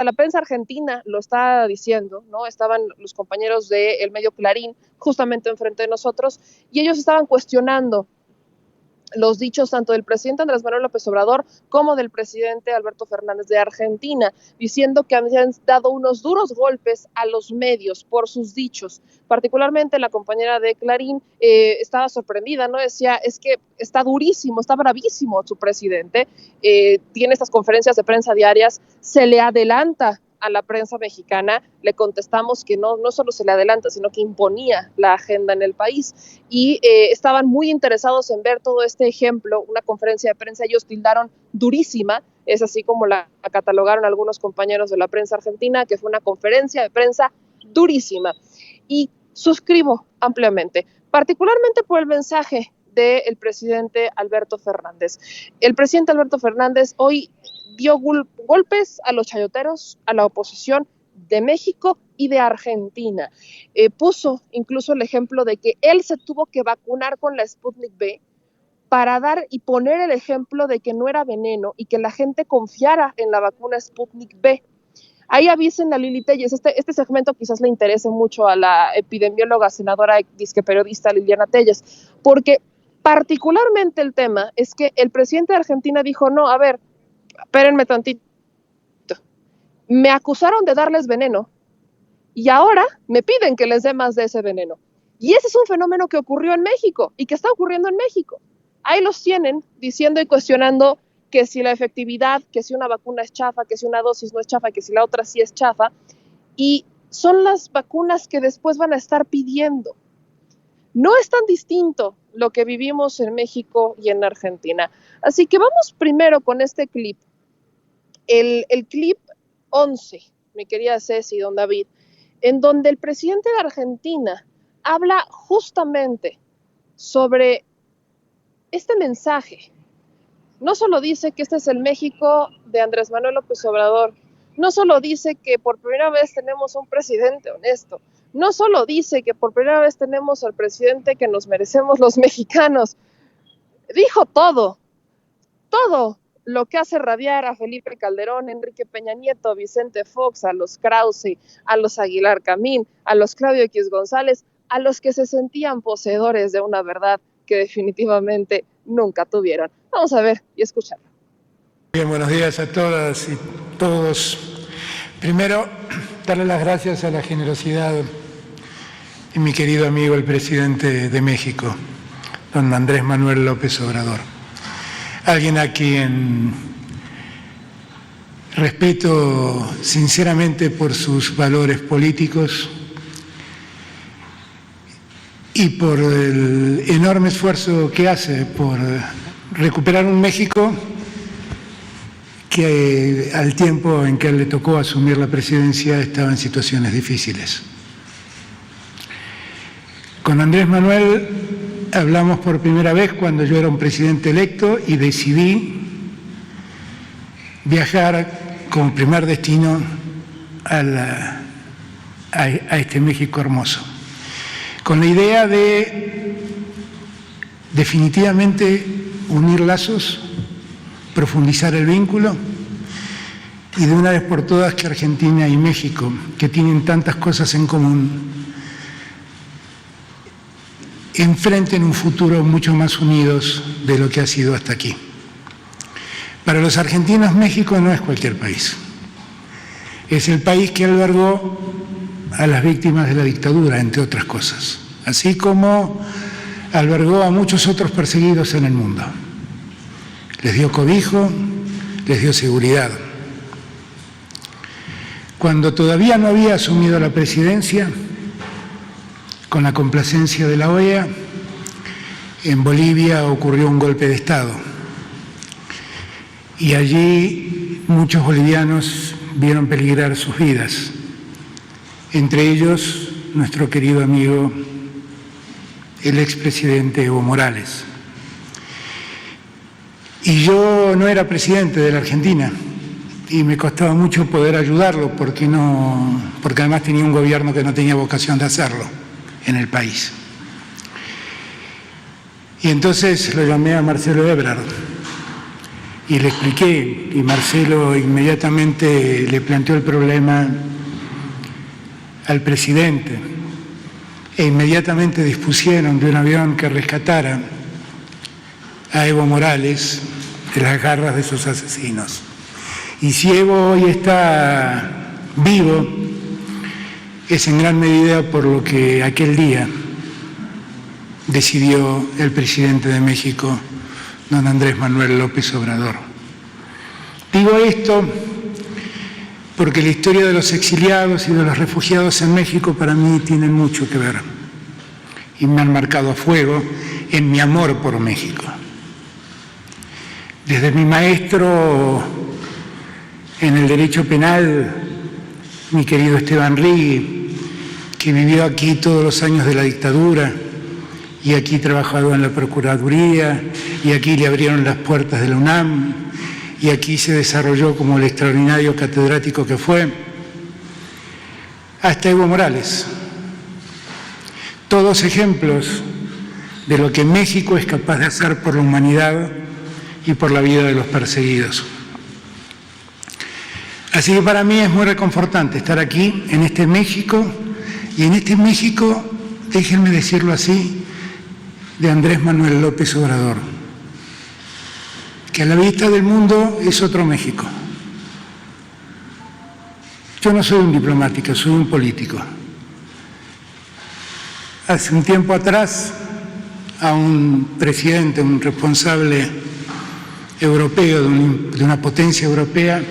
la prensa argentina lo está diciendo, ¿no? Estaban los compañeros del medio Clarín justamente enfrente de nosotros y ellos estaban cuestionando los dichos tanto del presidente Andrés Manuel López Obrador como del presidente Alberto Fernández de Argentina, diciendo que habían dado unos duros golpes a los medios por sus dichos. Particularmente la compañera de Clarín estaba sorprendida, ¿no? Decía, es que está durísimo, está bravísimo su presidente, tiene estas conferencias de prensa diarias, se le adelanta a la prensa mexicana, le contestamos que no solo se le adelanta, sino que imponía la agenda en el país y estaban muy interesados en ver todo este ejemplo, una conferencia de prensa, ellos tildaron durísima, es así como la catalogaron algunos compañeros de la prensa argentina, que fue una conferencia de prensa durísima. Y suscribo ampliamente, particularmente por el mensaje del presidente Alberto Fernández. El presidente Alberto Fernández hoy dio golpes a los chayoteros, a la oposición de México y de Argentina. Puso incluso el ejemplo de que él se tuvo que vacunar con la Sputnik V para dar y poner el ejemplo de que no era veneno y que la gente confiara en la vacuna Sputnik V. Ahí avisen a Lili Telles, este segmento quizás le interese mucho a la epidemióloga, senadora, disque periodista Liliana Telles, porque particularmente el tema es que el presidente de Argentina dijo, no, a ver, espérenme tantito, me acusaron de darles veneno y ahora me piden que les dé más de ese veneno. Y ese es un fenómeno que ocurrió en México y que está ocurriendo en México. Ahí los tienen diciendo y cuestionando que si la efectividad, que si una vacuna es chafa, que si una dosis no es chafa, que si la otra sí es chafa. Y son las vacunas que después van a estar pidiendo. No es tan distinto lo que vivimos en México y en Argentina. Así que vamos primero con este clip. El clip 11, mi querida Ceci, don David, en donde el presidente de Argentina habla justamente sobre este mensaje. No solo dice que este es el México de Andrés Manuel López Obrador, no solo dice que por primera vez tenemos un presidente honesto, no solo dice que por primera vez tenemos al presidente que nos merecemos los mexicanos, dijo todo lo que hace rabiar a Felipe Calderón, Enrique Peña Nieto, Vicente Fox, a los Krause, a los Aguilar Camín, a los Claudio X González, a los que se sentían poseedores de una verdad que definitivamente nunca tuvieron. Vamos a ver y escucharlo. Bien, buenos días a todas y todos. Primero, darle las gracias a la generosidad de mi querido amigo el presidente de México, don Andrés Manuel López Obrador. Alguien a quien respeto sinceramente por sus valores políticos y por el enorme esfuerzo que hace por recuperar un México que al tiempo en que él le tocó asumir la presidencia estaba en situaciones difíciles. Con Andrés Manuel hablamos por primera vez cuando yo era un presidente electo y decidí viajar como primer destino a este México hermoso, con la idea de definitivamente unir lazos, profundizar el vínculo y de una vez por todas que Argentina y México, que tienen tantas cosas en común, enfrenten un futuro mucho más unidos de lo que ha sido hasta aquí. Para los argentinos, México no es cualquier país. Es el país que albergó a las víctimas de la dictadura, entre otras cosas, así como albergó a muchos otros perseguidos en el mundo. Les dio cobijo, les dio seguridad. Cuando todavía no había asumido la presidencia, con la complacencia de la OEA, en Bolivia ocurrió un golpe de Estado. Y allí muchos bolivianos vieron peligrar sus vidas, entre ellos nuestro querido amigo, el expresidente Evo Morales. Y yo no era presidente de la Argentina y me costaba mucho poder ayudarlo porque además tenía un gobierno que no tenía vocación de hacerlo en el país. Y entonces lo llamé a Marcelo Ebrard y le expliqué, y Marcelo inmediatamente le planteó el problema al presidente, e inmediatamente dispusieron de un avión que rescatara a Evo Morales de las garras de esos asesinos. Y si Evo hoy está vivo, es en gran medida por lo que aquel día decidió el presidente de México, don Andrés Manuel López Obrador. Digo esto porque la historia de los exiliados y de los refugiados en México para mí tienen mucho que ver y me han marcado a fuego en mi amor por México. Desde mi maestro en el derecho penal, mi querido Esteban Rigui, que vivió aquí todos los años de la dictadura y aquí trabajó en la Procuraduría y aquí le abrieron las puertas de la UNAM y aquí se desarrolló como el extraordinario catedrático que fue, hasta Evo Morales. Todos ejemplos de lo que México es capaz de hacer por la humanidad y por la vida de los perseguidos. Así que para mí es muy reconfortante estar aquí, en este México, y en este México, déjenme decirlo así, de Andrés Manuel López Obrador, que a la vista del mundo es otro México. Yo no soy un diplomático, soy un político. Hace un tiempo atrás, a un presidente, un responsable europeo de una potencia europea,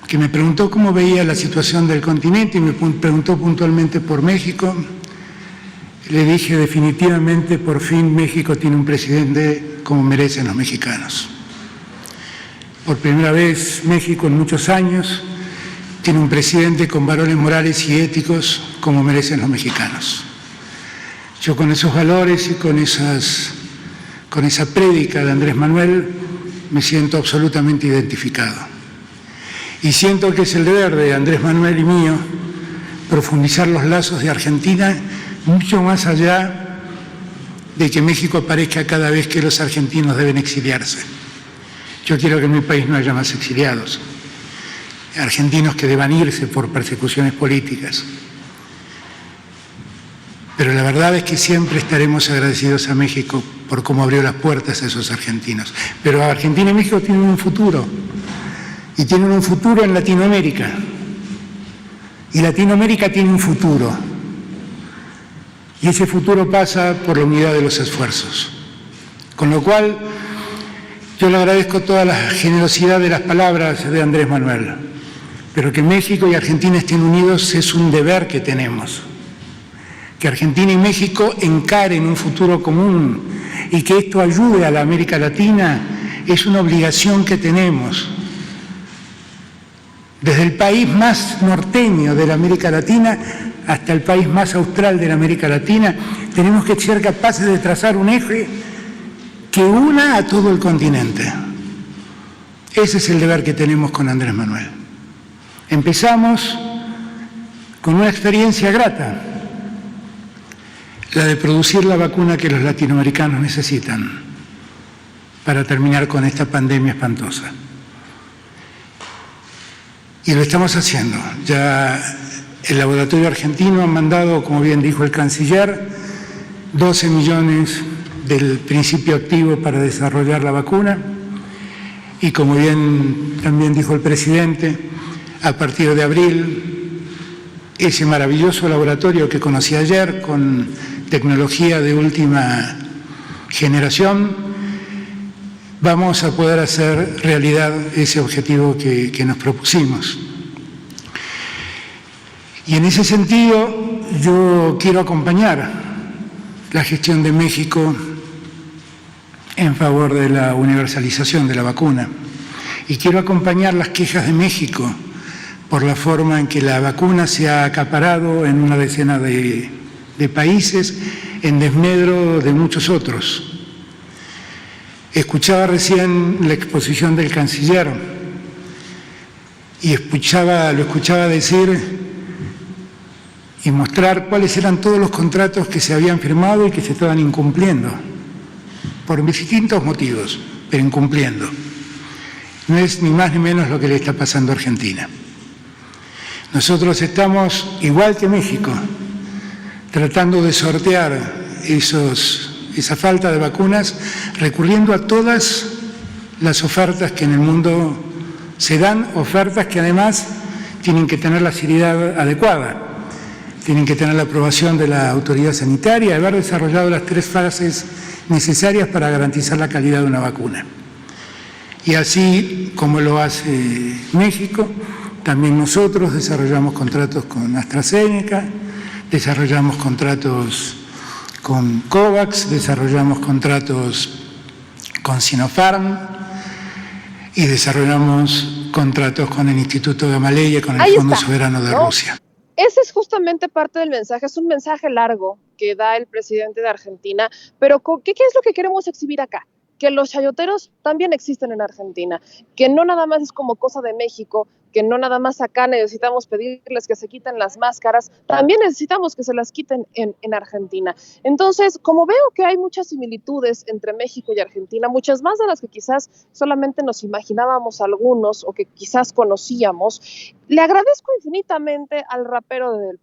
que me preguntó cómo veía la situación del continente y me preguntó puntualmente por México. Le dije definitivamente, por fin México tiene un presidente como merecen los mexicanos. Por primera vez México en muchos años tiene un presidente con valores morales y éticos como merecen los mexicanos. Yo con esos valores y con esa prédica de Andrés Manuel me siento absolutamente identificado. Y siento que es el deber de Andrés Manuel y mío profundizar los lazos de Argentina mucho más allá de que México aparezca cada vez que los argentinos deben exiliarse. Yo quiero que en mi país no haya más exiliados, argentinos que deban irse por persecuciones políticas. Pero la verdad es que siempre estaremos agradecidos a México por cómo abrió las puertas a esos argentinos. Pero Argentina y México tienen un futuro. Y tienen un futuro en Latinoamérica. Y Latinoamérica tiene un futuro. Y ese futuro pasa por la unidad de los esfuerzos. Con lo cual, yo le agradezco toda la generosidad de las palabras de Andrés Manuel. Pero que México y Argentina estén unidos es un deber que tenemos. Que Argentina y México encaren un futuro común y que esto ayude a la América Latina es una obligación que tenemos. Desde el país más norteño de la América Latina hasta el país más austral de la América Latina, tenemos que ser capaces de trazar un eje que una a todo el continente. Ese es el deber que tenemos con Andrés Manuel. Empezamos con una experiencia grata, la de producir la vacuna que los latinoamericanos necesitan para terminar con esta pandemia espantosa. Y lo estamos haciendo. Ya el laboratorio argentino ha mandado, como bien dijo el canciller, 12 millones del principio activo para desarrollar la vacuna. Y como bien también dijo el presidente, a partir de abril, ese maravilloso laboratorio que conocí ayer, con tecnología de última generación, vamos a poder hacer realidad ese objetivo que nos propusimos. Y en ese sentido, yo quiero acompañar la gestión de México en favor de la universalización de la vacuna. Y quiero acompañar las quejas de México por la forma en que la vacuna se ha acaparado en una decena de países, en desmedro de muchos otros. Escuchaba recién la exposición del canciller y lo escuchaba decir y mostrar cuáles eran todos los contratos que se habían firmado y que se estaban incumpliendo por distintos motivos. pero incumpliendo. No es ni más ni menos lo que le está pasando a Argentina. Nosotros estamos, igual que México, tratando de sortear esa falta de vacunas, recurriendo a todas las ofertas que en el mundo se dan, ofertas que además tienen que tener la seriedad adecuada, tienen que tener la aprobación de la autoridad sanitaria, haber desarrollado las 3 fases necesarias para garantizar la calidad de una vacuna. Y así como lo hace México, también nosotros desarrollamos contratos con AstraZeneca, desarrollamos contratos con COVAX, desarrollamos contratos con Sinopharm y desarrollamos contratos con el Instituto Gamaleya, con el Fondo Soberano de Rusia. Ese es justamente parte del mensaje, es un mensaje largo que da el presidente de Argentina, pero ¿qué es lo que queremos exhibir acá? Que los chayoteros también existen en Argentina, que no nada más es como cosa de México, que no nada más acá necesitamos pedirles que se quiten las máscaras, también necesitamos que se las quiten en Argentina. Entonces, como veo que hay muchas similitudes entre México y Argentina, muchas más de las que quizás solamente nos imaginábamos algunos o que quizás conocíamos, le agradezco infinitamente al rapero del